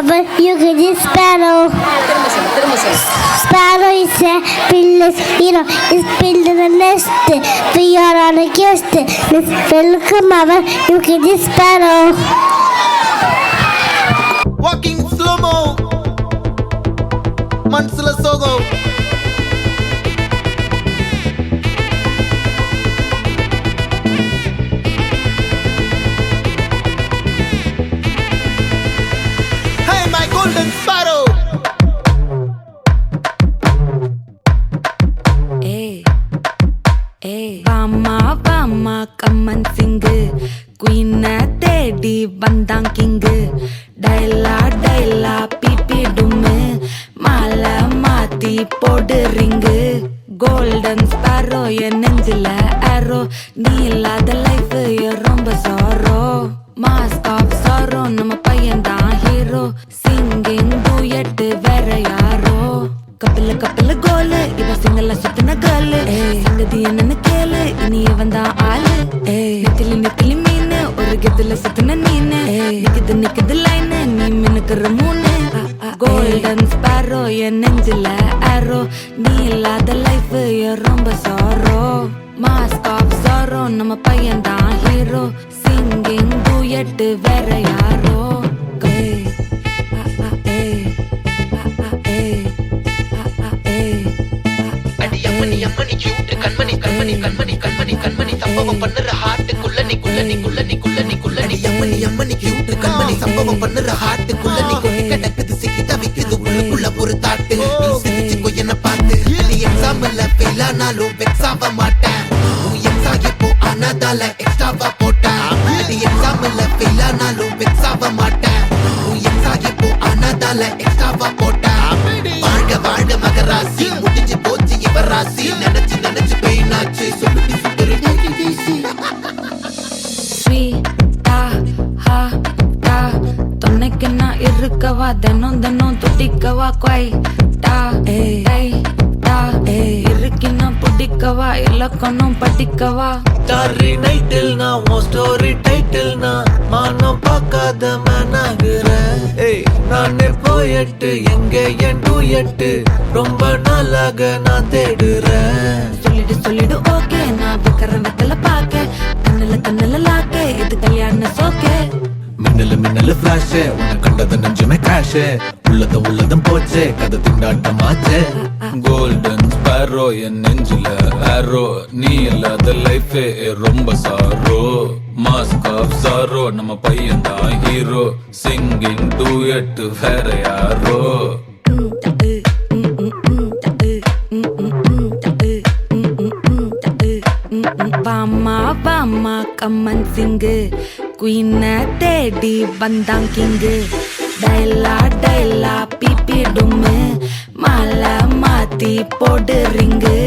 mother, you can just sparrow. Sparrow is a pillar's hero. Is built in the nest. We are on a guest. Welcome mother, you can just sparrow. Walking slow-mo Mansula Sogo Hey my golden sparrow Vama come and sing Queen தேடி வந்தான் king டைலா BP டும்மு மாலை மாத்தி போடு ring golden sparrow என் நெஞ்சில ஆரோ நீ இல்லாத life ரொம்ப sorrow mask of sorrow நம்ம பையன் தான் ஹீரோ சிங்கிங் டூயட் வேற யாரோ கப்பில கோலு இவ சிங்கல்ல சுத்தின கேர்ளு சங்கதி என்னன்னு கேளு இனி இவன் தான் ஆளு நெத்திலி மீனு ஒரு கெத்துல சுத்தின நீனு நிக்குது லைனு நீ மினுக்குற மூணு கோல்டன் ஸ்பாரோ என் நெஞ்சில ஆரோ நீ இல்லாத லைஃப் ரொம்ப சாரோ மாஸ்க் ஆஃப் சாரோ நம்ம பையன் தான் ஹீரோ சிங்கிங் டூயட் வேற யாரோ அம்மணி கியூட் கண்மணி சம்பவம் பண்ணுற ஹார்ட்டுக்குள்ள நீ அம்மணி கியூட் கண்மணி சம்பவம் பண்ணுற ஹார்ட்டுக்குள்ள நீ கொட்டி கிடக்குது சிக்கி தவிக்குது உள்ளுக்குள்ள ஒரு தாட்டு நீ சிரிச்சுக்கோ என்ன பார்த்து நீ எக்ஸாம்ல ஃபெயில் ஆனாலும் வெக்ஸ் ஆக மாட்டேன் உன் எக்ஸாம் இப்போ ஆனதால எக்ஸ்ட்ராவா போட்டேன் நீ எக்ஸாம்ல ஃபெயில் ஆனாலும் வெக்ஸ் ஆக மாட்டேன் உன் எக்ஸாம் இப்போ ஆனதால எக்ஸ்ட்ராவா போட்டேன் வாழ்க மகராசி முடிஞ்சு போச்சு இவ ராசி நினைச்சு பெயினாச்சு சொல்லுடி சுந்தரி தொன்னைக்கு நான் இருக்கவா தினம் துடிக்கவா இருக்கினா பிடிக்கவா இலக்கணம் படிக்கவா ஸ்டாரி நைட்டில் நான் உன் ஸ்டோரி டைட்டில் நான் மானம் பார்க்காத மேனாகிறேன் நானே போயட்டு எங்க என் டூயட்டு ரொம்ப நாளாக நான் தேடுறேன் சொல்லிடு ஓகே நான் விக்கிற வெத்தல பாக்க கண்ணுல லாக்க இது கல்யாண சோக்கே மின்னலு ஃபிளாஷ் உன்னை கண்டது நெஞ்சுமே கிராஷ் உள்ளதும் போச்சே கதை திண்டாட்டமாச்சே கோல்டன் ஸ்பாரோ என் நெஞ்சில ஆரோ நீ இல்லாத லைஃபே ரொம்ப சாரோ மாஸ்க் ஆஃப் சாரோ நம்ம பையன் தான் ஹீரோ சிங்கிங் டூயட் வேற யாரோ வாமா கம்மன் சிங்கு குயின தேடி வந்தான் கிங்கு டைலா பிபி டும்மு மாலை மாத்தி போடு ரிங்கு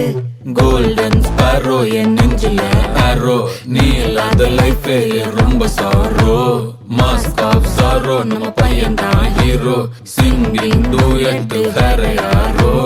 கோல்டன் ஸ்பாரோ என் நெஞ்சில ஆரோ நீ இல்லாத லைஃபே ரொம்ப சாரோ மாஸ்க் ஆஃப் சாரோ நம்ம பையன் தான் ஹீரோ சிங்கிங் டூயட் வேற யாரோ